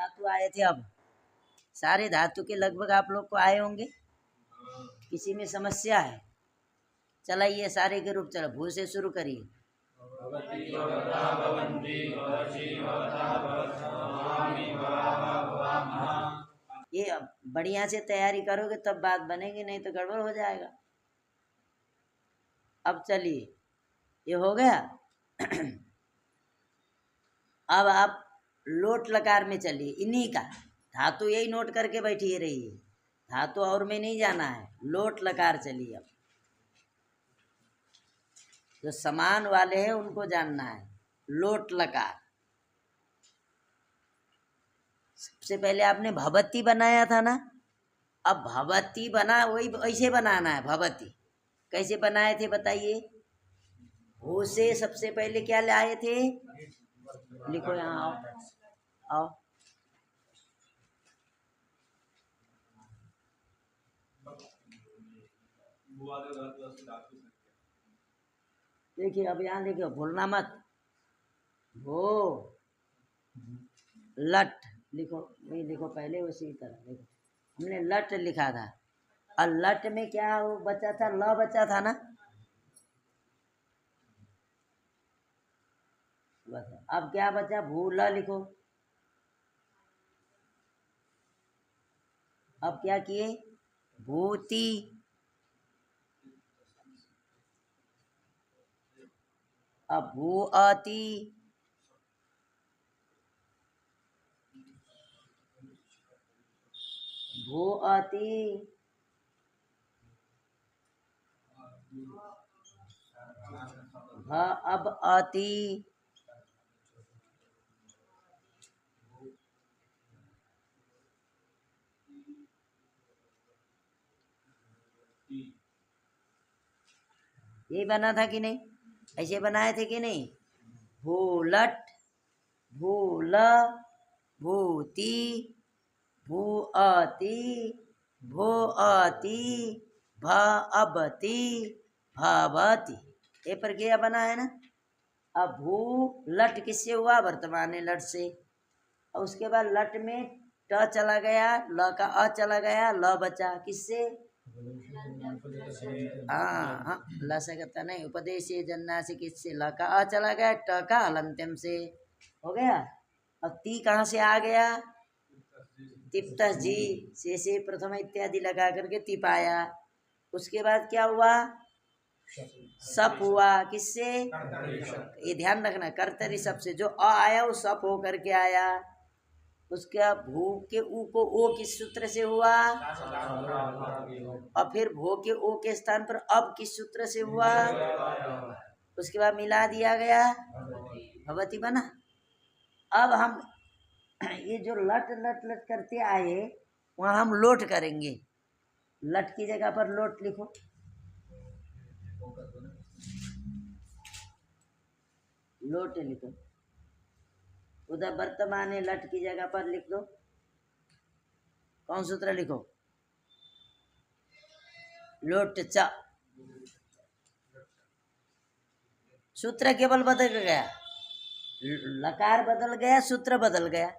धातु आए थे। अब सारे धातु के लगभग आप लोग को आए होंगे। किसी में समस्या है? चलाइए सारे के रूप। चलो भू से शुरू करिए। ये अब बढ़िया से तैयारी करोगे तब बात बनेगी, नहीं तो गड़बड़ हो जाएगा। अब चलिए, ये हो गया। अब आप लोट लकार में चलिए। इन्हीं का धातु यही नोट करके बैठिए रहिए। धातु और में नहीं जाना है, लोट लकार चलिए। अब जो समान वाले हैं उनको जानना है। लोट लकार। सबसे पहले आपने भवती बनाया था ना। अब भवती बना, वही ऐसे बनाना है। भवती कैसे बनाए थे बताइए? भू से सबसे पहले क्या लाए थे? लिखो यहाँ, आओ आओ। देखिए अब यहाँ देखिए, भूलना मत। भो लट लिखो, नहीं लिखो पहले उसी तरह देखो। हमने लट लिखा था और लट में क्या वो बचा था? ल बचा था ना। बस अब क्या बचा? भूल लिखो। अब क्या किए? भूति। अब भूअति। भूअति। भ अब अति। ये बना था कि नहीं? ऐसे बनाए थे कि नहीं? भूलट, भूल, भूति, भूअति, भूअति, भअबति, भवति। ये प्रक्रिया बना है ना। अब भू लट किससे हुआ? वर्तमान लट से। और उसके बाद लट में ट चला गया, ल का अ चला गया, ल बचा किससे? हाँ, ल से करता नहीं, उपदेश जन्ना से किससे? ल का अ चला गया, ट का हलंत्यम से हो गया। और ती कहाँ से आ गया? तिप्त जी से प्रथम इत्यादि लगा करके तिप आया। उसके बाद क्या हुआ? सप हुआ किससे? ये ध्यान रखना, कर्तरी सप से जो अ आया वो सप हो करके आया। उसका भू के ऊ को ओ किस सूत्र से हुआ? और फिर भो के ओ के स्थान पर अब किस सूत्र से हुआ? उसके बाद मिला दिया गया, भवती बना। अब हम ये जो लट लट लट करते आए वहाँ हम लोट करेंगे। लट की जगह पर लोट लिखो। लोट लिखो। उधर वर्तमान लट की जगह पर लिख दो। कौन सूत्र लिखो? लोट च। सूत्र केवल बदल गया, लकार बदल गया, सूत्र बदल गया।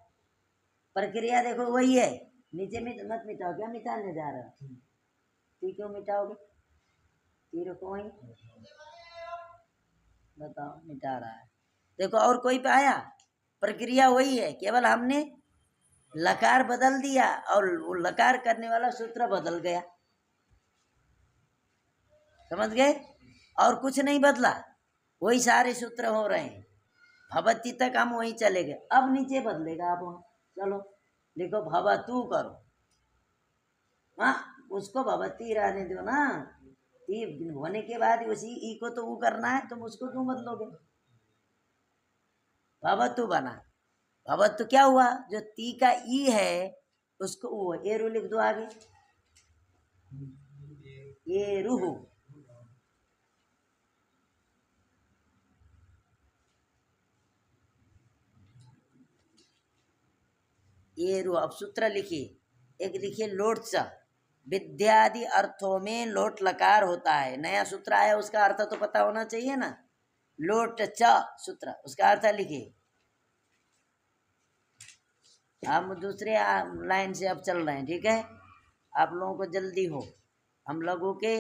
प्रक्रिया देखो वही है। नीचे में मत मिटाओ। क्या मिटाने जा रहा है? ती क्यों मिटाओगे? ती रखो वहीं। बताओ, मिटा रहा है। देखो और कोई पाया? प्रक्रिया वही है, केवल हमने लकार बदल दिया और वो लकार करने वाला सूत्र बदल गया। समझ गए? और कुछ नहीं बदला, वही सारे सूत्र हो रहे हैं। भवती तक हम वहीं चले गए। अब नीचे बदलेगा। आप वहाँ चलो लिखो, भवतु करो। हाँ, उसको भवती रहने दो ना। ती होने के बाद उसी ई को तो वो करना है, तुम उसको क्यों बदलोगे? भवतु बना। भवतु क्या हुआ? जो ती का ई है उसको वो एरु लिख दो आगे। एरुहु। एरु। अब सूत्र लिखिए। एक लिखिए लोट च। विद्यादि अर्थों में लोट लकार होता है। नया सूत्र आया, उसका अर्थ तो पता होना चाहिए ना। लोट च सूत्र, उसका अर्थ लिखिए। हम दूसरे लाइन से अब चल रहे हैं, ठीक है। आप लोगों को जल्दी हो, हम लोगों के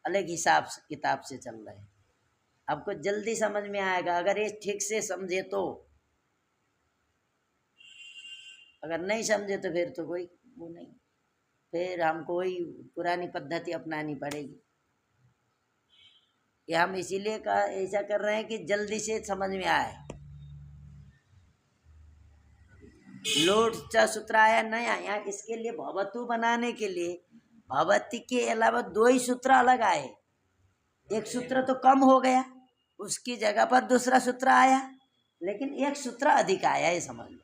अलग हिसाब किताब से चल रहे हैं। आपको जल्दी समझ में आएगा अगर ये ठीक से समझे तो। अगर नहीं समझे तो फिर तो कोई वो नहीं, फिर हमको वही पुरानी पद्धति अपनानी पड़ेगी। ये हम इसीलिए ऐसा कर रहे हैं कि जल्दी से समझ में आए। लोट च सूत्र आया नहीं आया, इसके लिए भवतु बनाने के लिए भवती के अलावा 2 ही सूत्र अलग आए। एक सूत्र तो कम हो गया, उसकी जगह पर दूसरा सूत्र आया, लेकिन एक सूत्र अधिक आया, ये समझ लो।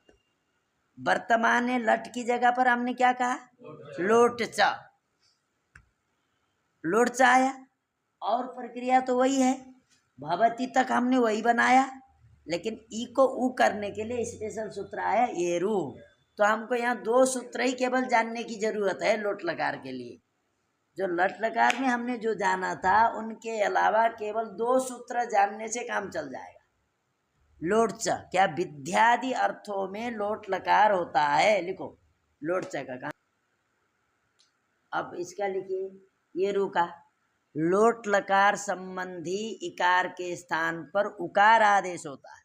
वर्तमान लट की जगह पर हमने क्या कहा, लोट च, लोट च आया। और प्रक्रिया तो वही है, भवती तक हमने वही बनाया, लेकिन ई को ऊ करने के लिए स्पेशल सूत्र आया एरू। तो हमको यहाँ 2 सूत्र ही केवल जानने की जरूरत है लोट लकार के लिए। जो लट लकार में हमने जो जाना था उनके अलावा केवल 2 सूत्र जानने से काम चल जाएगा। लोट च क्या विद्यादि अर्थों में लोट लकार होता है, लिखो लोट च का काम। अब इसका लिखिए, ये रू का लोट लकार संबंधी इकार के स्थान पर उकार आदेश होता है।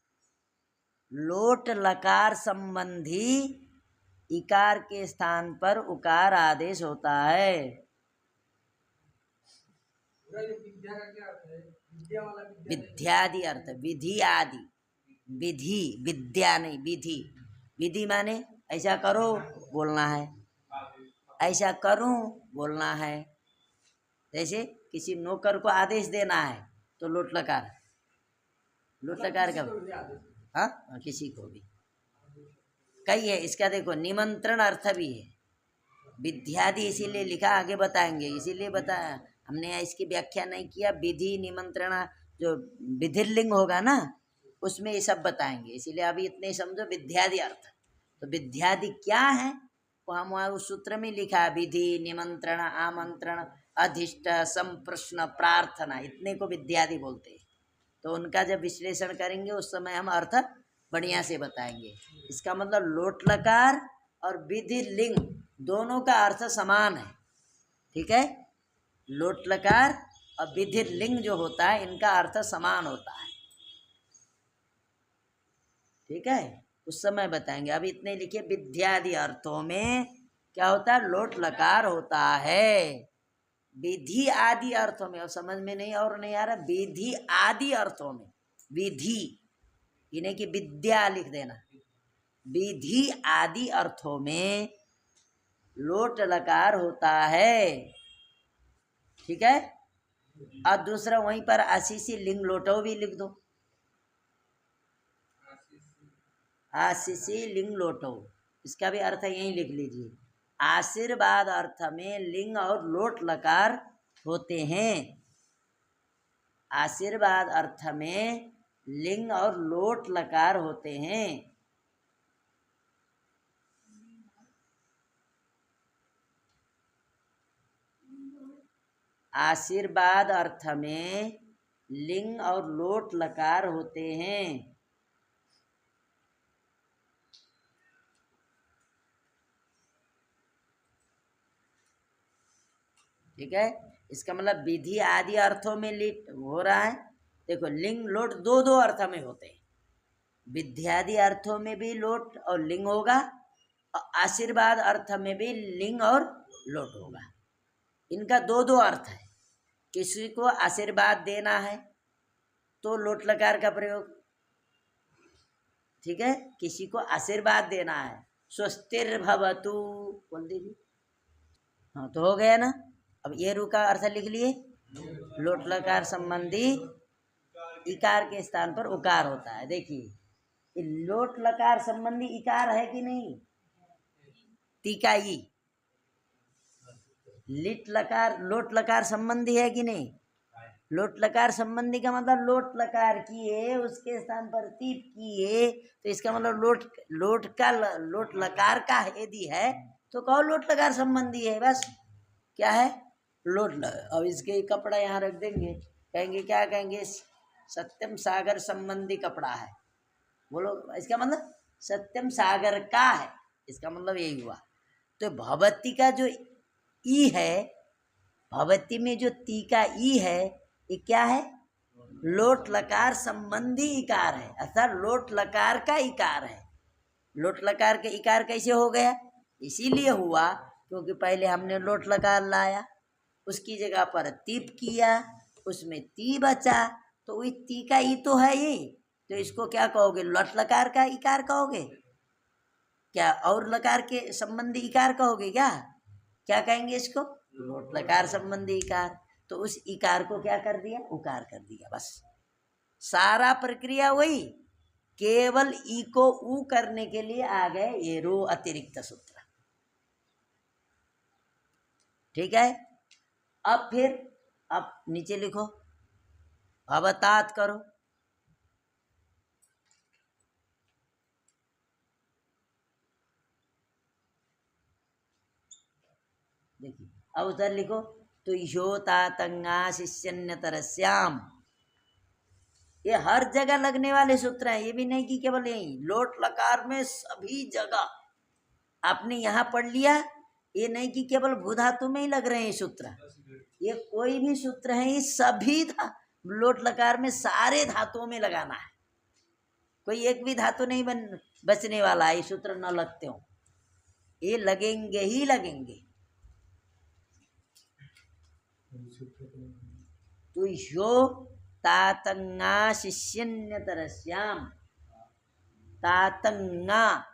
लोट लकार संबंधी इकार के स्थान पर उकार आदेश होता है। विद्यादि अर्थ, विधि आदि, विधि विद्या नहीं विधि। विधि माने ऐसा करो बोलना है, ऐसा करूं बोलना है। जैसे किसी नौकर को आदेश देना है तो लोट लकार, लोट लकार का हाँ किसी को भी कई है। इसका देखो निमंत्रण अर्थ भी है, विद्यादि इसीलिए लिखा, आगे बताएंगे इसीलिए बताया हमने, इसकी व्याख्या नहीं किया। विधि निमंत्रण जो विधिलिंग होगा ना उसमें ये सब बताएंगे, इसीलिए अभी इतने समझो विद्यादि अर्थ। तो विद्यादि क्या है वो हम वहाँ उस सूत्र में लिखा है, विधि निमंत्रण आमंत्रण अधिष्ट संप्रश्न प्रार्थना, इतने को विद्यादि बोलते हैं। तो उनका जब विश्लेषण करेंगे उस समय हम अर्थ बढ़िया से बताएंगे। इसका मतलब लोट लकार और विधि लिंग दोनों का अर्थ समान है, ठीक है। लोट लकार और विधि लिंग जो होता है इनका अर्थ समान होता है, ठीक है। उस समय बताएंगे, अभी इतने लिखिए विद्यादि अर्थों में क्या होता है, लोट लकार होता है। विधि आदि अर्थों में, और समझ में नहीं और नहीं आ रहा, विधि आदि अर्थों में, विधि इन्हें की विद्या लिख देना, विधि आदि अर्थों में लोट लकार होता है, ठीक है। और दूसरा वहीं पर आशीषी लिंग लोटो भी लिख दो, आशीषी लिंग लोटो, इसका भी अर्थ यहीं लिख लीजिए। आशीर्वाद अर्थ में लिंग और लोट लकार होते हैं, आशीर्वाद अर्थ में लिंग और लोट लकार होते हैं। आशीर्वाद अर्थ में लिंग और लोट लकार होते हैं, ठीक है। इसका मतलब विधि आदि अर्थों में लिट हो रहा है। देखो लिंग लोट दो दो अर्थ में होते हैं, विद्यादि अर्थों में भी लोट और लिंग होगा, और आशीर्वाद अर्थ में भी लिंग और लोट होगा। इनका दो दो अर्थ है। किसी को आशीर्वाद देना है तो लोट लकार का प्रयोग, ठीक है। किसी को आशीर्वाद देना है, स्वस्तिर भवतु बोल दीजिए, हाँ तो हो गया ना। अब ये रू का अर्थ लिख लिए, लोट लकार संबंधी इकार के स्थान पर उकार होता है। देखिए लोट लकार संबंधी इकार है कि नहीं, टीका ई, लिट लकार लोट लकार संबंधी है कि नहीं। लोट लकार संबंधी का मतलब लोट लकार किए उसके स्थान पर तीप किए, तो इसका मतलब लोट लकार का यदि है तो कहो लोट लकार संबंधी है, बस क्या है लोट। अब इसके कपड़ा यहाँ रख देंगे, कहेंगे क्या कहेंगे, सत्यम सागर संबंधी कपड़ा है, बोलो इसका मतलब सत्यम सागर का है, इसका मतलब यही हुआ। तो भवती का जो ई है, भवती में जो ती का ई है, ये क्या है? लोट लकार संबंधी इकार है, अर्थात लोट लकार का इकार है। लोट लकार के इकार कैसे हो गया? इसीलिए हुआ क्योंकि पहले हमने लोट लकार लाया, उसकी जगह पर तीप किया, उसमें ती बचा, तो वही ती का ई तो है ये, तो इसको क्या कहोगे? लोट लकार का इकार कहोगे क्या? और लकार के संबंधी इकार कहोगे क्या? क्या कहेंगे इसको? लोट लकार संबंधी इकार। तो उस इकार को क्या कर दिया? उकार कर दिया, बस। सारा प्रक्रिया वही, केवल ई को ऊ करने के लिए आ गए ये रो अतिरिक्त सूत्र। ठीक है। अब फिर अब नीचे लिखो, भवतात करो। देखिए अब उधर लिखो, तो योता तंगा शिष्यन्यतरस्याम। ये हर जगह लगने वाले सूत्र हैं, ये भी नहीं कि केवल यही लोट लकार में, सभी जगह आपने यहाँ पढ़ लिया। ये नहीं कि केवल भू धातु में ही लग रहे हैं सूत्र, ये कोई भी सूत्र है, ये सभी लोट लकार में सारे धातुओं में लगाना है। कोई एक भी धातु नहीं बचने वाला है, ये सूत्र न लगते हो, ये लगेंगे ही लगेंगे। तो यो तातंगा शिष्यन्यतरस्याम, तातंगा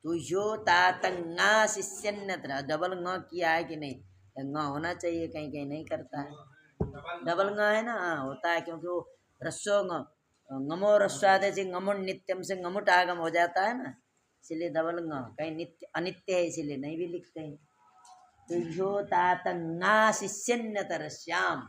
तो यो तातंगा शिष्यन्यतर, डबल ङ किया है कि नहीं? ङ होना चाहिए, कहीं कहीं नहीं करता है, डबल ङ है ना? हाँ होता है, क्योंकि वो रस्सो ngमो रस्वादे से ngमुट नित्यम से ngमुट आगम हो जाता है ना, इसलिए डबल ङ। कहीं नित्य अनित्य है इसीलिए नहीं भी लिखते हैं। तो यो तातंगा शिष्यन्यतरस्याम,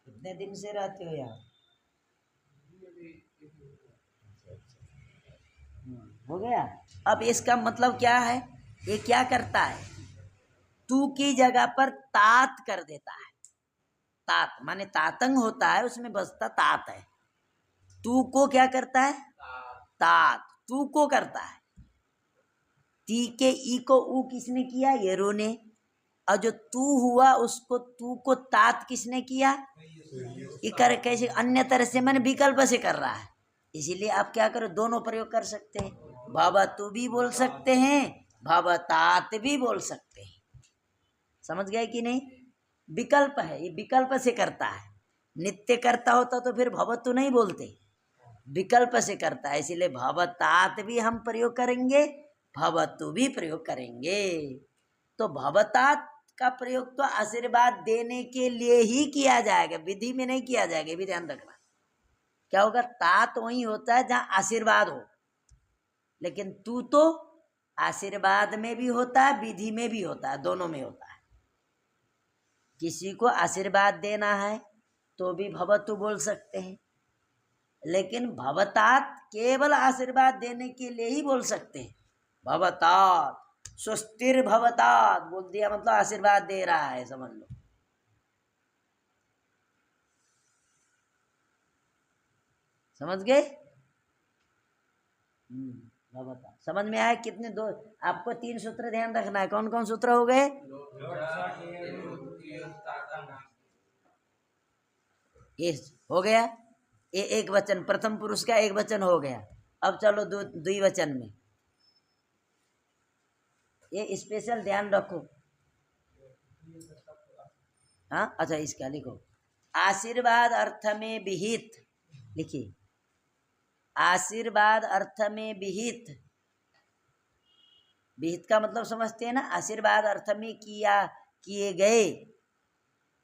कितने दिन से रहते हो यहाँ? हो गया। अब इसका मतलब क्या है? ये क्या करता है? तू की जगह पर तात कर देता है। तात माने तातंग होता है, उसमें बसता तात है। तू को क्या करता है? तात, तू को करता है। ती के ई को ऊ किसने किया? ये रो ने। और जो तू हुआ उसको तू को तात किसने किया? इकर कैसे? अन्य तरह से मैंने विकल्प से कर रहा है, इसीलिए आप क्या करो, दोनों प्रयोग कर सकते हैं। भवतु भी बोल सकते हैं, भवतात भी बोल सकते हैं। समझ गए कि नहीं? विकल्प है, ये विकल्प से करता है। नित्य करता होता तो फिर भवतु नहीं बोलते, विकल्प से करता है, इसीलिए भवतात भी हम प्रयोग करेंगे, भवतु भी प्रयोग करेंगे। तो भवतात का प्रयोग तो आशीर्वाद देने के लिए ही किया जाएगा, विधि में नहीं किया जाएगा, ये भी ध्यान रखना। क्या होगा? तात वही होता है जहाँ आशीर्वाद हो, लेकिन तू तो आशीर्वाद में भी होता है, विधि में भी होता है, दोनों में होता है। किसी को आशीर्वाद देना है तो भी भवतु बोल सकते हैं, लेकिन भवतात केवल आशीर्वाद देने के लिए ही बोल सकते हैं। भवतात स्वस्तिर भवतात बोल दिया मतलब आशीर्वाद दे रहा है, समझ लो। समझ गए? भवतात समझ में आया? कितने? दो आपको 3 सूत्र ध्यान रखना है। कौन कौन सूत्र हो गए? ये हो गया, ये एक वचन, प्रथम पुरुष का एक वचन हो गया। अब चलो द्विवचन में, ये स्पेशल ध्यान रखो। हाँ अच्छा, इसका लिखो, आशीर्वाद अर्थ में विहित, लिखिए, आशीर्वाद अर्थ में विहित। विहित का मतलब समझते हैं ना? आशीर्वाद अर्थ में किया, किए गए,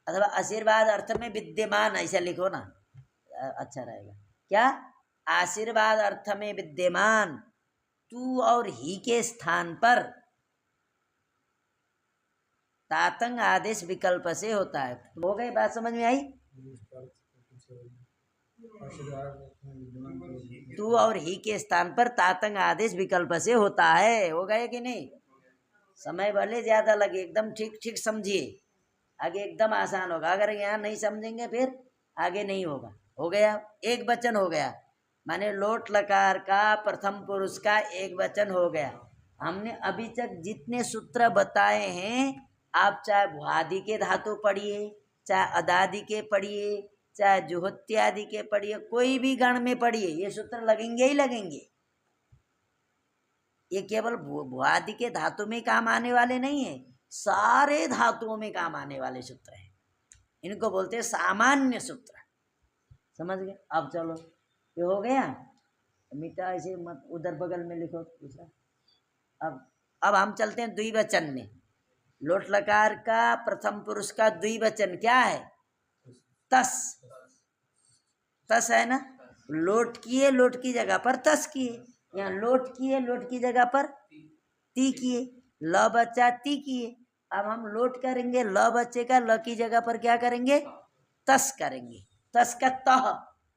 अथवा आशीर्वाद अर्थ में विद्यमान, ऐसा लिखो ना, अच्छा रहेगा। क्या? आशीर्वाद अर्थ में विद्यमान तू और ही के स्थान पर तातंग आदेश विकल्प से होता है। हो गई बात, समझ में आई? तू और ही के स्थान पर तातंग आदेश विकल्प से होता है। हो गए कि नहीं? समय भले ज्यादा लगे, एकदम ठीक ठीक समझिए, आगे एकदम आसान होगा। अगर यहाँ नहीं समझेंगे फिर आगे नहीं होगा। हो गया, एक वचन हो गया, माने लोट लकार का प्रथम पुरुष का एक वचन हो गया। हमने अभी तक जितने सूत्र बताए हैं, आप चाहे भुआदि के धातु पढ़िए, चाहे अदादि के पढ़िए, चाहे जुहोत्यादि के पढ़िए, कोई भी गण में पढ़िए, ये सूत्र लगेंगे ही लगेंगे। ये केवल भुआदि के धातु में काम आने वाले नहीं है, सारे धातुओं में काम आने वाले सूत्र हैं। इनको बोलते हैं सामान्य सूत्र। समझ गए? अब चलो, ये हो गया। मीठा ऐसे मत उधर बगल में लिखो दूसरा। अब हम चलते हैं द्विवचन में। लोट लकार का प्रथम पुरुष का द्विवचन क्या है? तस। तस है ना? लोट किए, लोट की जगह पर तस किए, यहाँ लोट किए, लोट की जगह पर ती किए, ल बच्चा ती किए। अब हम लोट करेंगे, ल बच्चे का ल की जगह पर क्या करेंगे? तस करेंगे। तस का तह,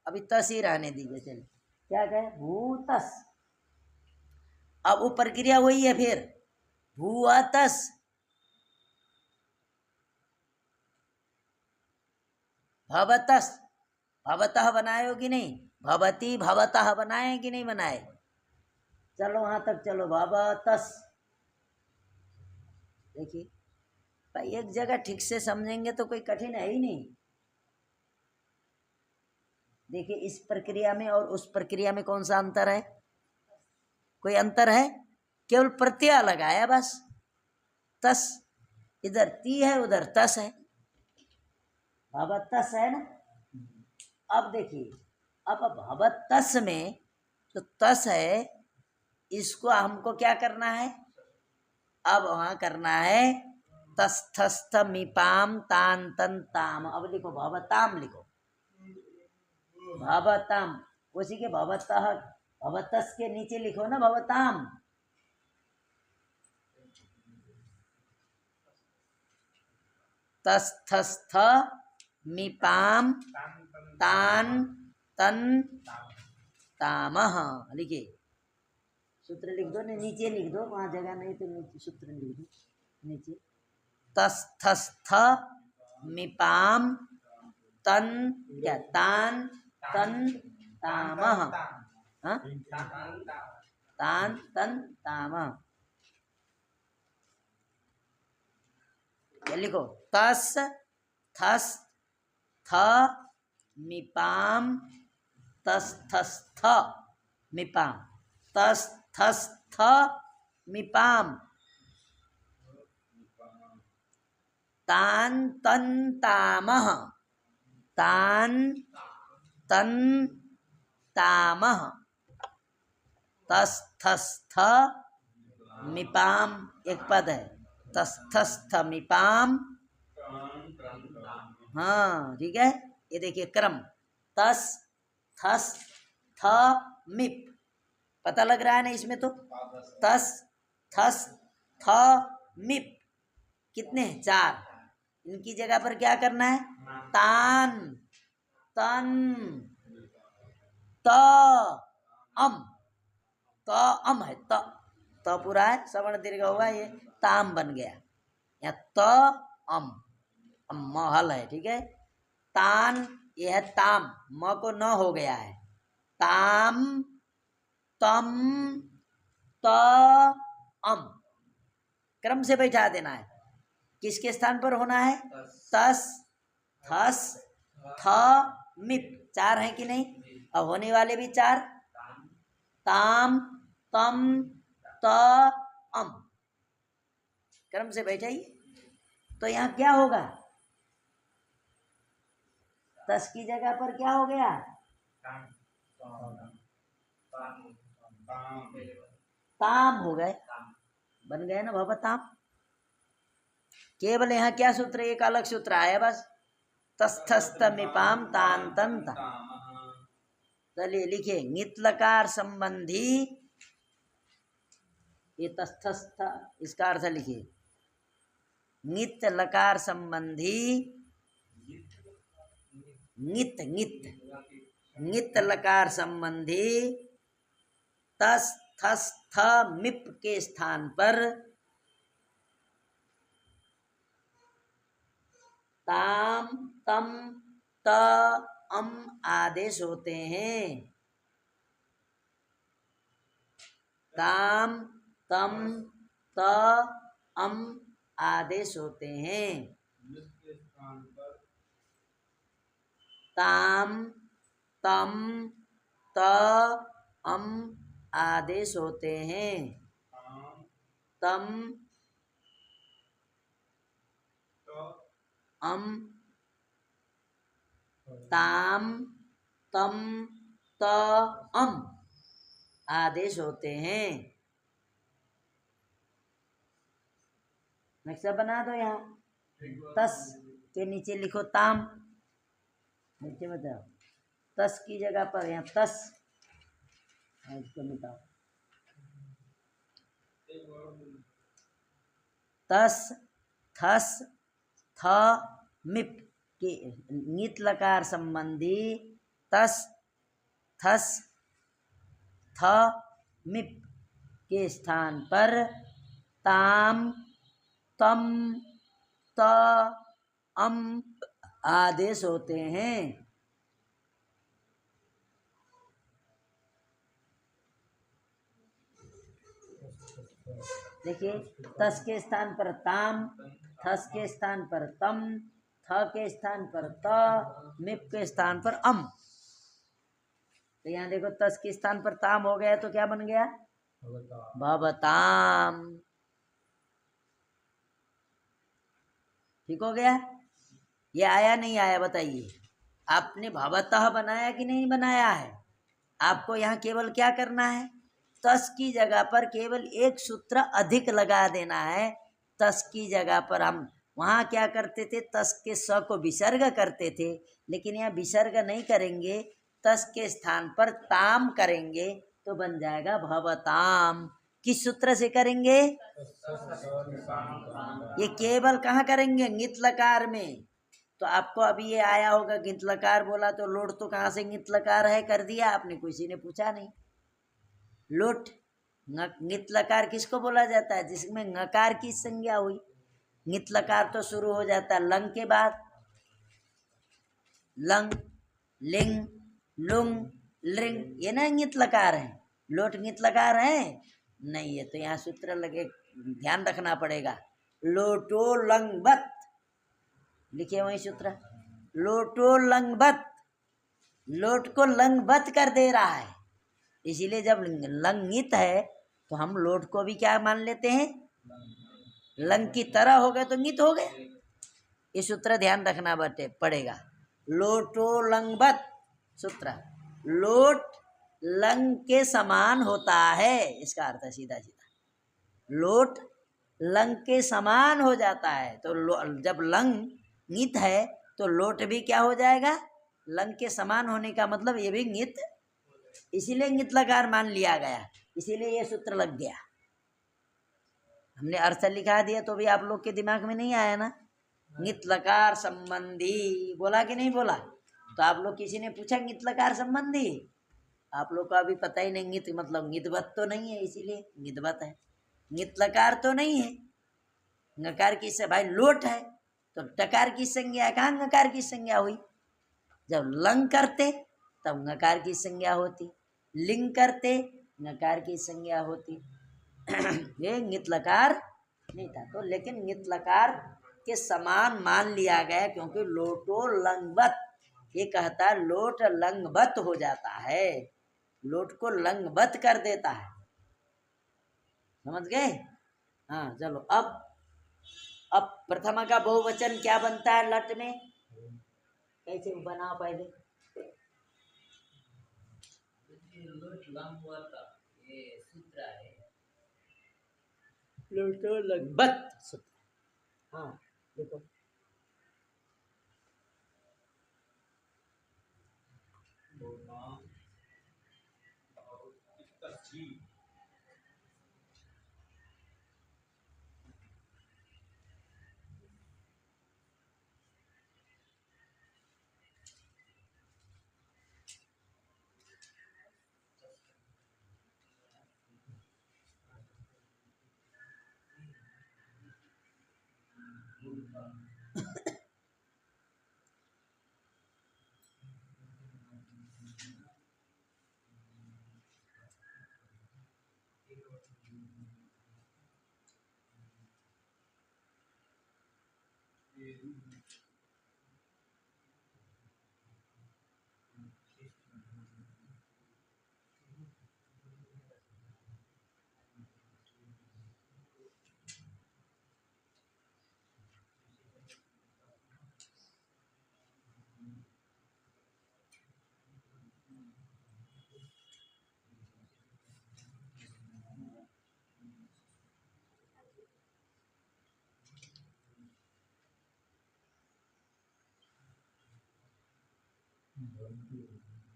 अभी तस ही रहने दीजिए। चलिए, क्या कहे? भूतस। अब वो प्रक्रिया वही है फिर, भूतस। भवतस, भवतः बनाए हो कि नहीं? भवती भवतः बनाए कि नहीं बनाए? चलो वहां तक चलो, भवतस। देखिए भाई, एक जगह ठीक से समझेंगे तो कोई कठिन है ही नहीं। देखिए, इस प्रक्रिया में और उस प्रक्रिया में कौन सा अंतर है? कोई अंतर है? केवल प्रत्यय लगाया बस। तस, इधर ती है, उधर तस है, भवतस है ना। अब देखिए, अब भवतस में जो तस है, इसको हमको क्या करना है? अब वहां करना है तस्थस्थ मिपाम तान तन ताम। अब लिखो भवताम, लिखो भवताम। उसी के भवतः, भवतस के नीचे लिखो ना भवताम। तस्थस्थ मिपाम तान तन तामह। लिखिए, सूत्र लिख दो, नीचे लिख दो, वहां जगह नहीं तो नीचे सूत्र लिख दो नीचे। तस्थस्थ मिपाम तन, क्या? तान तन तामह। हाँ? तान तन तामह। लिखो, तस थस थ मिपाम तस्थस्थ मिपाम, तस्थस्थ मिपाम तान तन तामह, तान तन तामह, तस्थस्थ मिपाम। एक पद है, तस्थस्थ मिपाम। हाँ ठीक है, ये देखिए क्रम, तस थस थ मिप। पता लग रहा है ना इसमें? तो तस थस थ मिप कितने? 4। इनकी जगह पर क्या करना है? तान तन त अम। त अम है, त पूरा है, सवर्ण दीर्घ हुआ, ये ताम बन गया। यहाँ त अम, महल है, ठीक है। तान, ये है ताम, म को न हो गया है, ताम तम त अम। क्रम से बैठा देना है। किसके स्थान पर होना है? तस थस थ मिप। 4 है कि नहीं? अब होने वाले भी 4, ताम तम त अम। क्रम से बैठाइए। तो यहाँ क्या होगा? तस की जगह पर क्या हो गया? ताम हो गए, बन गए ना भवताम। केवल यहाँ क्या सूत्र? एक अलग सूत्र आया बस, तस्थस्थ मिपाम तान तंत। चलिए लिखिए, नित लकार संबंधी, ये तस्थस्थ, इसका अर्थ लिखिए, ङित लकार संबंधी ङित ङित ङित लकार संबंधी तस थस थ मिप के स्थान पर ताम तम त अम आदेश होते हैं। ताम तम त अम आदेश होते हैं। ताम तम त अम आदेश होते हैं। तम अम ताम तम त अम आदेश होते हैं। नक्शा बना दो। यहाँ तस के नीचे लिखो ताम, नीचे बताओ तस की जगह पर यहाँ तस, इसको मिटाओ। तस थस थ मिप के ङित लकार संबंधी तस थस थ मिप के स्थान पर ताम तम त अम आदेश होते हैं। देखिए तस के स्थान पर ताम, थस के स्थान पर तम, थ के स्थान पर त, मिप के स्थान पर अम। तो यहाँ देखो तस के स्थान पर ताम हो गया तो क्या बन गया? भवताम। ठीक हो गया? ये आया नहीं आया बताइए? आपने भवतः बनाया कि नहीं बनाया है? आपको यहाँ केवल क्या करना है? तस की जगह पर केवल एक सूत्र अधिक लगा देना है। तस की जगह पर हम वहाँ क्या करते थे? तस के स को विसर्ग करते थे, लेकिन यहाँ विसर्ग नहीं करेंगे, तस के स्थान पर ताम करेंगे तो बन जाएगा भवताम। किस सूत्र से करेंगे? ये केवल कहाँ करेंगे? ङित लकार में। तो आपको अभी ये आया होगा ङित लकार बोला तो लोट तो कहाँ से ङित लकार है कर दिया आपने, किसी ने पूछा नहीं। लोट ङित लकार किसको बोला जाता है? जिसमें ङकार की संज्ञा हुई। ङित लकार तो शुरू हो जाता है लंग के बाद। लंग, लिंग, लुंग, लिंग, ये ना ङित लकार है। लोट ङित लकार है नहीं है, तो यहाँ सूत्र लगे, ध्यान रखना पड़ेगा। लोटो लंगबत लिखे वही सूत्र। लोटो लंगबत, लोट को लंगबत कर दे रहा है, इसीलिए जब लंगित है तो हम लोट को भी क्या मान लेते हैं? लंग की तरह हो गए तो ङित हो गए। ये सूत्र ध्यान रखना पड़ेगा। लोटो लंगबत सूत्र, लोट लंग के समान होता है, इसका अर्थ है सीधा सीधा। लोट लंग के समान हो जाता है, तो जब लंग ङित है तो लोट भी क्या हो जाएगा? लंग के समान होने का मतलब ये भी ङित, इसीलिए ङित लकार मान लिया गया, इसीलिए ये सूत्र लग गया। हमने अर्थ लिखा दिया तो भी आप लोग के दिमाग में नहीं आया ना? ङित लकार संबंधी बोला कि नहीं बोला? तो आप लोग किसी ने पूछा ङित लकार संबंधी? आप लोग को अभी पता ही नहीं। ङित मतलब ङितवत तो नहीं है, इसीलिए ङितवत है। ङित लकार तो नहीं है। ङकार की से भाई लोट है तो टकार की संज्ञा, कहाँ ङकार की संज्ञा हुई? जब लंग करते तब ङकार की संज्ञा होती, लिंग करते ङकार की संज्ञा होती। ये ङित लकार नहीं था तो, लेकिन ङित लकार के समान मान लिया गया क्योंकि लोटो लंगबत, ये कहता है लोट लंगबत हो जाता है, लोट को लंगबत कर देता है। समझ गए? हाँ चलो। अब प्रथमा का बहुवचन क्या बनता है लट में? कैसे बनाओ पहले? लोट लंगबत, ये सूत्र है लोटो लंगबत सूत्र। हाँ देखो,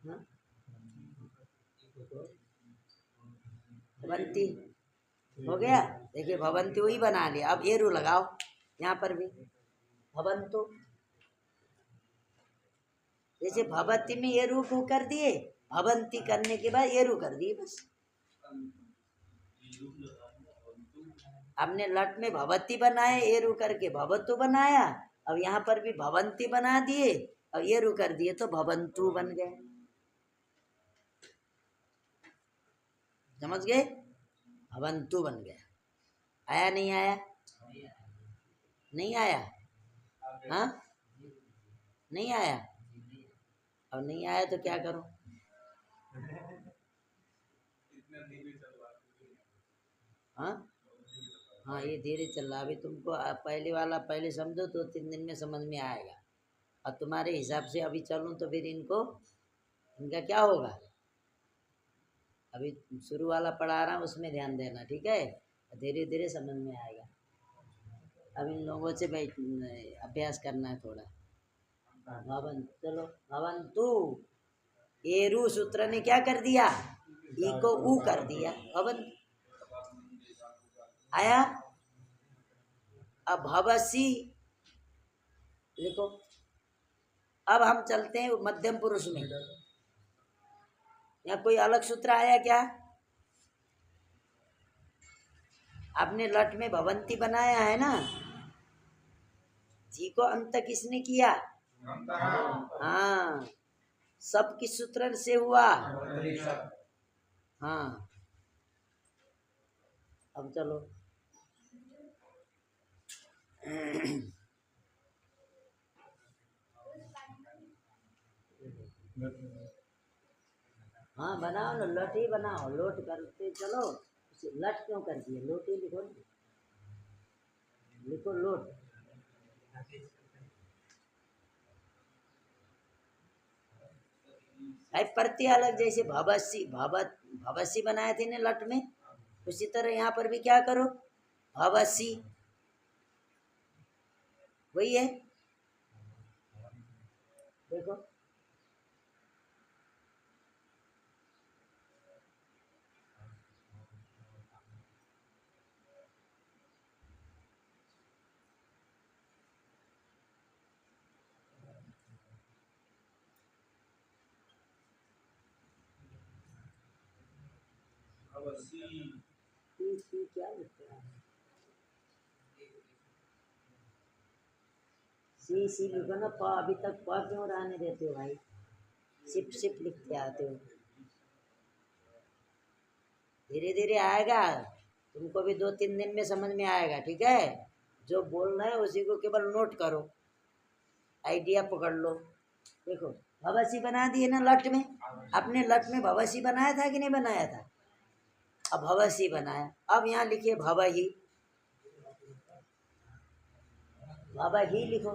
हाँ? भवंती हो गया। देखिए भवंती वही बना लिया। अब एरू लगाओ यहाँ पर भी भवंतु, जैसे भवती में एरू को कर दिए, भवंती करने के बाद एरू कर दिए बस। हमने लट में भवती बनाए, एरू करके भवतु बनाया। अब यहाँ पर भी भवंती बना दिए और एरू कर दिए तो भवंतु बन गए। समझ गए? भवंतु बन गया। आया नहीं आया? नहीं आया? हाँ नहीं आया? और नहीं आया तो क्या करो? हाँ हाँ ये धीरे चल रहा। अभी तुमको पहले वाला पहले समझो तो 3 दिन में समझ में आएगा। और तुम्हारे हिसाब से अभी चलूँ तो फिर इनका क्या होगा? अभी शुरू वाला पढ़ा रहा हूँ उसमें ध्यान देना, ठीक है? धीरे धीरे समझ में आएगा। अब इन लोगों से भाई अभ्यास करना है थोड़ा। भवन, चलो भवंतु। एरू सूत्र ने क्या कर दिया? ई को ऊ कर दिया, भवन आया। अब भवसी लिखो। अब हम चलते हैं मध्यम पुरुष में। यहाँ कोई अलग सूत्र आया क्या? आपने लट में भवंती बनाया है ना, जी को अंत किसने किया? हाँ सब किस सूत्र से हुआ? हाँ अब चलो हाँ बनाओ ना, लट ही बनाओ। लोट करते चलो। लट क्यों कर दिए? लोट ही लिखो ना, लिखो लोट। भाई प्रति अलग, जैसे भवसी भवसी बनाए थे ना लट में, उसी तरह यहाँ पर भी क्या करो? भवसी वही है। देखो सी क्या लिखते हैं? सी लिखो ना। प अभी तक प क्यों रहने देते हो भाई? सिप सिप लिखते आते हो। धीरे धीरे आएगा, तुमको भी 2-3 दिन में समझ में आएगा, ठीक है? जो बोल रहे हैं उसी को केवल नोट करो, आइडिया पकड़ लो। देखो भवसी बना दिए ना लट में। अपने लट में भवसी बनाया था कि नहीं बनाया था? अब भवसी बनाया। अब यहाँ लिखिए भवही, भवही लिखो।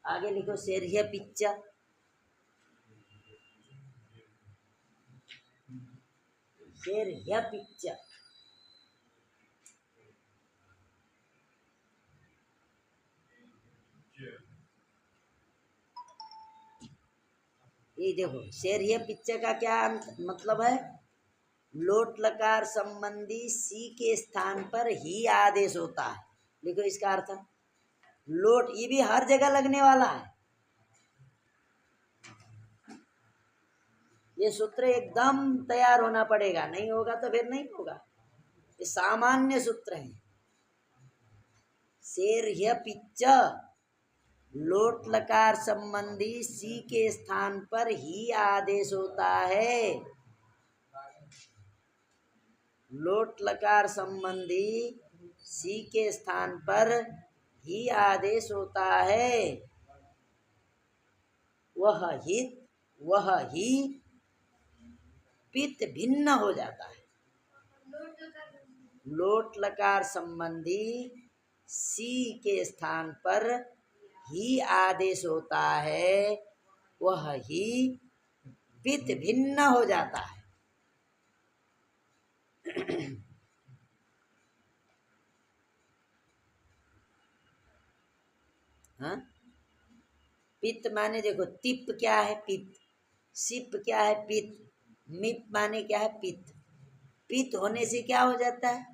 आगे लिखो शेरिया पिच्चा, शेरिया पिच्चा। ये देखो शेरिया पिच्चा का क्या मतलब है? लोट लकार संबंधी सी के स्थान पर ही आदेश होता है। लिखो इसका अर्थ। लोट ये भी हर जगह लगने वाला है। ये सूत्र एकदम तैयार होना पड़ेगा, नहीं होगा तो फिर नहीं होगा। ये सामान्य सूत्र है। शेर ह्य पिच्च, लोट लकार संबंधी सी के स्थान पर ही आदेश होता है। लोट लकार संबंधी सी के स्थान पर ही आदेश होता है। वह हित वह ही पित भिन्न हो जाता है। लोट लकार संबंधी सी के स्थान पर ही आदेश होता है, वह ही पित भिन्न हो जाता है। हाँ, पित्त माने देखो, तिप क्या है? पित्त। सिप क्या है? पित्त। मिप माने क्या है? पित्त। पित्त होने से क्या हो जाता है?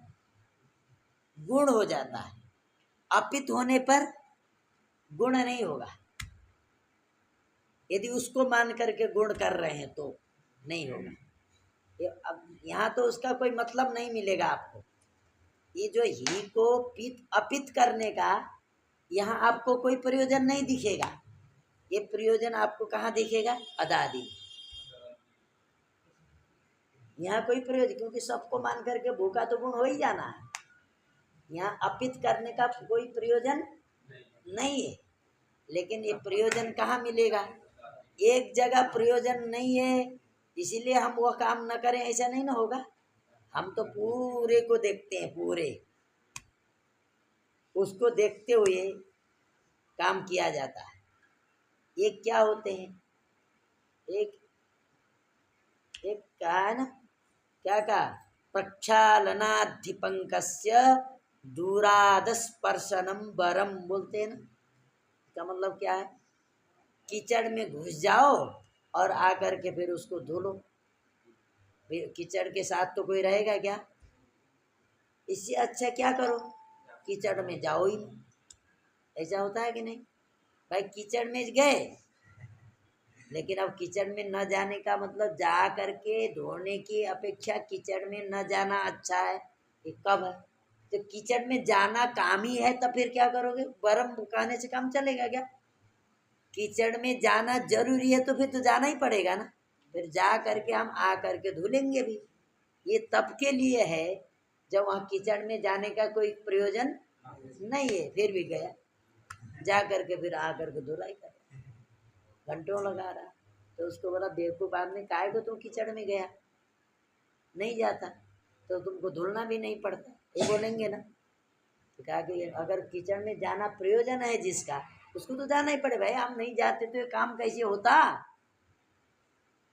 गुण हो जाता है। अपित्त होने पर गुण नहीं होगा। यदि उसको मान करके गुण कर रहे हैं तो नहीं होगा। अब यहाँ तो उसका कोई मतलब नहीं मिलेगा आपको। ये जो ही को पित्त अपित्त करने का यहाँ आपको कोई प्रयोजन नहीं दिखेगा। ये प्रयोजन आपको कहाँ दिखेगा? अदादि। यहाँ कोई प्रयोजन, क्योंकि सबको मान करके भूखा तो गुण हो ही जाना है। यहाँ अपित करने का कोई प्रयोजन नहीं है। लेकिन ये प्रयोजन कहाँ मिलेगा? एक जगह प्रयोजन नहीं है इसीलिए हम वह काम न करें, ऐसा नहीं ना होगा। हम तो पूरे को देखते हैं, पूरे उसको देखते हुए काम किया जाता है। एक क्या होते हैं? एक क्या है ना, क्या कहा? प्रक्षालनाधिपंकस्य दूरादस्पर्शनम वरम बोलते हैं ना। इसका मतलब क्या है? कीचड़ में घुस जाओ और आकर के फिर उसको धो लो। कीचड़ के साथ तो कोई रहेगा क्या? इससे अच्छा क्या करो, कीचड़ में जाओ ही नहीं। ऐसा होता है कि नहीं भाई? कीचड़ में गए, लेकिन अब कीचड़ में न जाने का मतलब जा करके धोने की अपेक्षा कीचड़ में न जाना अच्छा है। ये कब है? तो कीचड़ में जाना काम ही है, तो फिर क्या करोगे? बर्म बुकाने से काम चलेगा क्या? कीचड़ में जाना जरूरी है तो फिर तो जाना ही पड़ेगा ना। फिर जा करके हम आ करके धुलेंगे भी। ये तब के लिए है जब वहाँ कीचड़ में जाने का कोई प्रयोजन नहीं है, फिर भी गया, जा करके फिर आ करके धुलाई कर, घंटों लगा रहा। तो उसको बोला बेवकूफ आदमी, काहे को तुम कीचड़ में गया? नहीं जाता तो तुमको धुलना भी नहीं पड़ता, ये बोलेंगे ना। तो कहा कि अगर कीचड़ में जाना प्रयोजन है जिसका, उसको तो जाना ही पड़े। भाई हम नहीं जाते तो ये काम कैसे होता,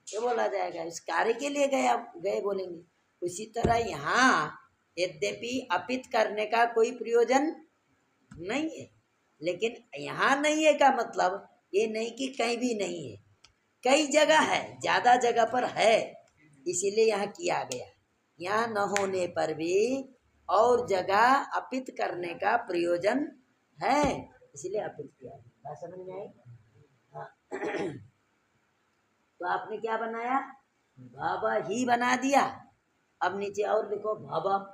ये बोला जाएगा। इस कार्य के लिए गए बोलेंगे। उसी तरह यहाँ यद्यपि अपित करने का कोई प्रयोजन नहीं है, लेकिन यहाँ नहीं है का मतलब ये नहीं कि कहीं भी नहीं है। कई जगह है, ज़्यादा जगह पर है, इसीलिए यहाँ किया गया। यहाँ न होने पर भी और जगह अपित करने का प्रयोजन है, इसलिए अपित किया। बात समझ में आई? हाँ। तो आपने क्या बनाया? भव ही बना दिया। अब नीचे और लिखो भव।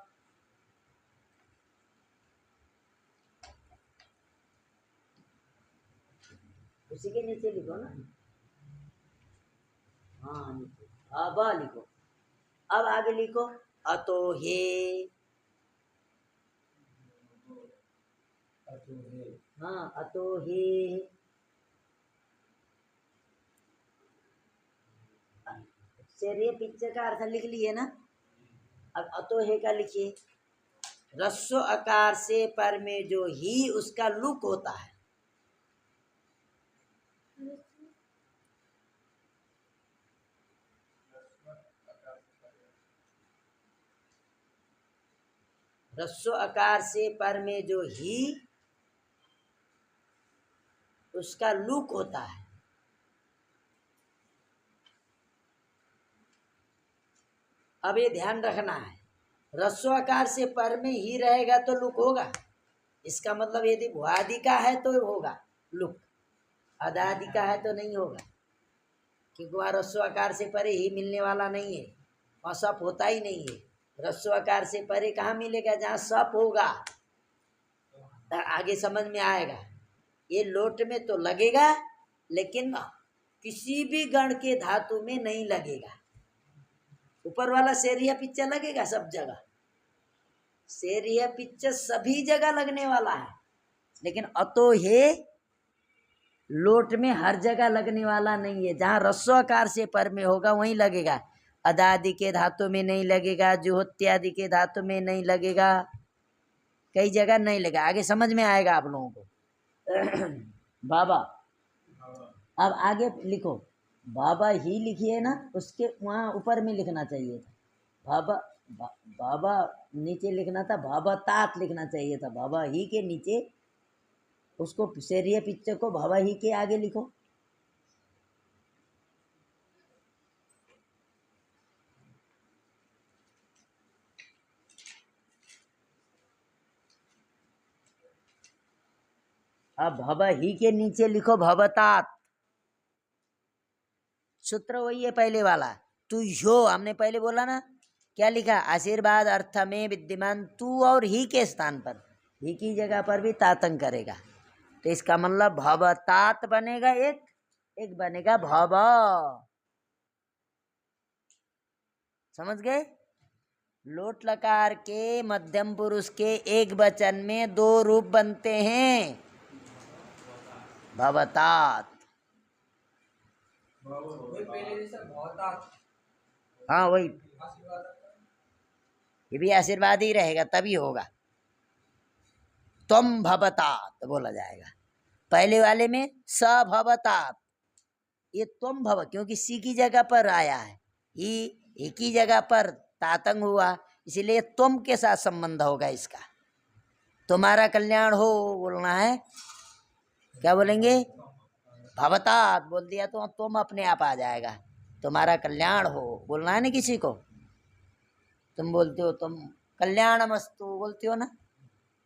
उसी के नीचे लिखो ना। हाँ, नीचे भव लिखो। अब आगे लिखो अतो हे। हाँ, अतो हे। चलिए पिक्चर का अर्थ लिख लिए ना। अब अतो हे का लिखिए। रस्व आकार से पर में जो ही उसका लुक होता है। रस्व आकार से पर में जो ही उसका लुक होता है। अब ये ध्यान रखना है, रस्व आकार से पर में ही रहेगा तो लुक होगा। इसका मतलब यदि भुआदि का है तो होगा लुक, अदादि का है तो नहीं होगा। क्योंकि वहाँ रस्वाकार से परे ही मिलने वाला नहीं है, वहाँ सप होता ही नहीं है। रस्वाकार से परे कहाँ मिलेगा? जहाँ सप होगा। आगे समझ में आएगा। ये लोट में तो लगेगा, लेकिन किसी भी गण के धातु में नहीं लगेगा। ऊपर वाला शेरिया पिक्चर लगेगा सब जगह, शेरिया पिक्चर सभी जगह लगने वाला है, लेकिन अतो है लोट में हर जगह लगने वाला नहीं है। जहाँ रस्वाकार से पर में होगा वहीं लगेगा। अदादि के धातु में नहीं लगेगा, जुहोत्यादि के धातु में नहीं लगेगा, कई जगह नहीं लगेगा। आगे समझ में आएगा आप लोगों को। बाबा, अब आगे लिखो। बाबा ही लिखिए ना, उसके वहाँ ऊपर में लिखना चाहिए था बाबा। बाबा नीचे लिखना था, बाबा तात लिखना चाहिए था। बाबा ही के नीचे उसको शेरिया पिक्चर को बाबा ही के आगे लिखो। अब भव ही के नीचे लिखो भवतात। सूत्र वही है पहले वाला, तू यो। हमने पहले बोला ना, क्या लिखा? आशीर्वाद अर्थ में विद्यमान तू और ही के स्थान पर, ही की जगह पर भी तातंग करेगा, तो इसका मतलब भवतात बनेगा एक बनेगा भव। समझ गए? लोट लकार के मध्यम पुरुष के एक वचन में दो रूप बनते हैं, भवतात। हाँ वही, ये भी आशीर्वाद ही रहेगा, तभी होगा। त्वम भवतात बोला जाएगा। पहले वाले में स भवतात, ये त्वम भव, क्योंकि सी की जगह पर आया है, ही की जगह पर तातंग हुआ, इसीलिए तुम के साथ संबंध होगा इसका। तुम्हारा कल्याण हो बोलना है। क्या बोलेंगे? भवतात बोल दिया तो तुम अपने आप आ जाएगा। तुम्हारा कल्याण हो बोलना है ना किसी को। तुम बोलते हो, तुम कल्याणमस्तु बोलते हो ना,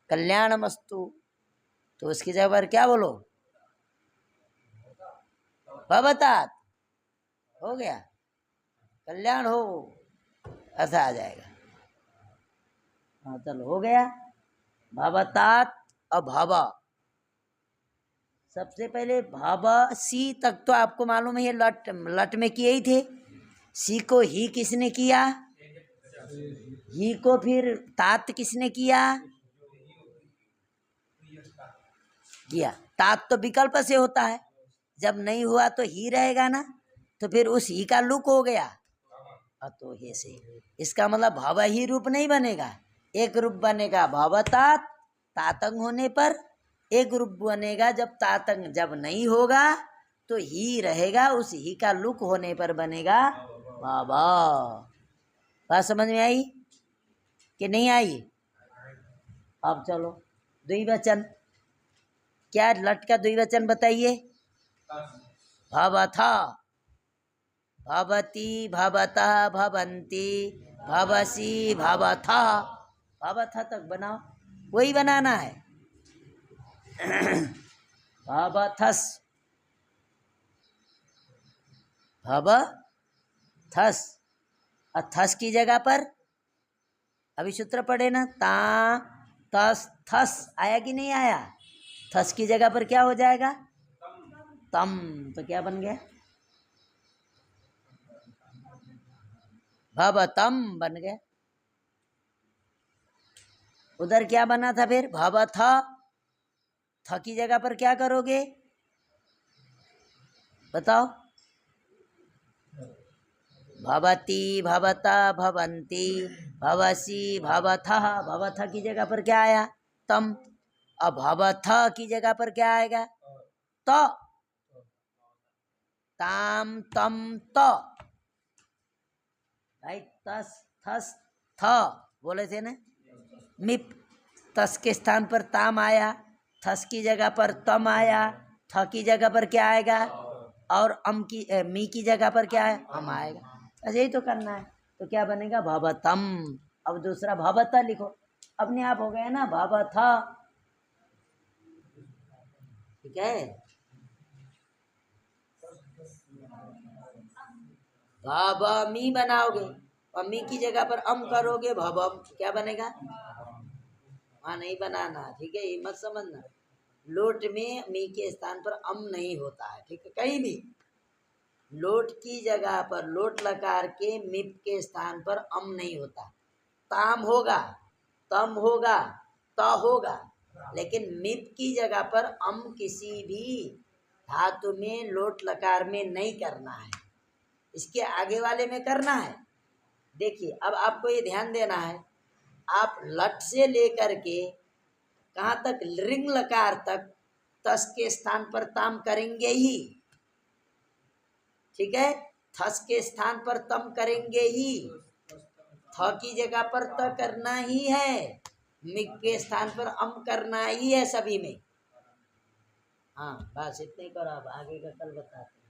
कल्याणमस्तु, तो उसकी जगह पर क्या बोलो? भवतात। हो गया, कल्याण हो ऐसा आ जाएगा। हाँ चलो, हो गया। भवतात और भव, सबसे पहले भव सी तक तो आपको मालूम है, ये लट में किए ही थे। सी को ही किसने किया? ही को फिर तात किसने किया? तात तो विकल्प से होता है, जब नहीं हुआ तो ही रहेगा ना, तो फिर उस ही का लुक हो गया, तो हे से। इसका मतलब भव ही रूप नहीं बनेगा, एक रूप बनेगा भवतात, तातंग होने पर। एक रूप बनेगा जब तातंग जब नहीं होगा तो ही रहेगा, उस ही का लुक होने पर बनेगा बाबा। बात समझ में आई कि नहीं आई? अब चलो द्विवचन, क्या लट का द्विवचन बताइए? भवथा, भवती, भवतः, भवन्ति, भवसी, भवथा। भवथा तक बनाओ, वही बनाना है। भवथस, भवथस, थस की जगह पर अभी सूत्र पढ़े ना, ता तस थस आया कि नहीं आया? थस की जगह पर क्या हो जाएगा? तम। तो क्या बन गया? भवतम बन गया। उधर क्या बना था फिर? भवथ, थ की जगह पर क्या करोगे बताओ? भवती, भवता, भवंती, भवसी, भवथः। भवथ की जगह पर क्या आया? तम। अब भवथ की जगह पर क्या आएगा? तो। ताम तम तो। भाई तस थस थ बोले थे ना, मिप, तस के स्थान पर ताम आया, थस की जगह पर तम आया, थ की जगह पर क्या आएगा? और अम की मी की जगह पर क्या है? हम आएगा। अच्छा यही तो करना है। तो क्या बनेगा? भवतम। अब दूसरा भवत लिखो, अपने आप हो गया ना भवथ। ठीक है। भ ब मी बनाओगे और मी की जगह पर अम करोगे भ ब क्या बनेगा? वहाँ नहीं बनाना, ठीक है, ये मत समझना। लोट में मी के स्थान पर अम नहीं होता है, ठीक है, कहीं भी लोट की जगह पर लोट लकार के मिप के स्थान पर अम नहीं होता। ताम होगा, तम होगा, त होगा, लेकिन मिप की जगह पर अम किसी भी धातु में लोट लकार में नहीं करना है, इसके आगे वाले में करना है। देखिए अब आपको ये ध्यान देना है, आप लट से लेकर के कहाँ तक, रिंग लकार तक तस के स्थान पर ताम करेंगे ही, ठीक है, थस के स्थान पर तम करेंगे ही, थ की जगह पर त करना ही है, मिग के स्थान पर अम करना ही है सभी में। हाँ बस इतने करो, अब आगे का कल बताते हैं।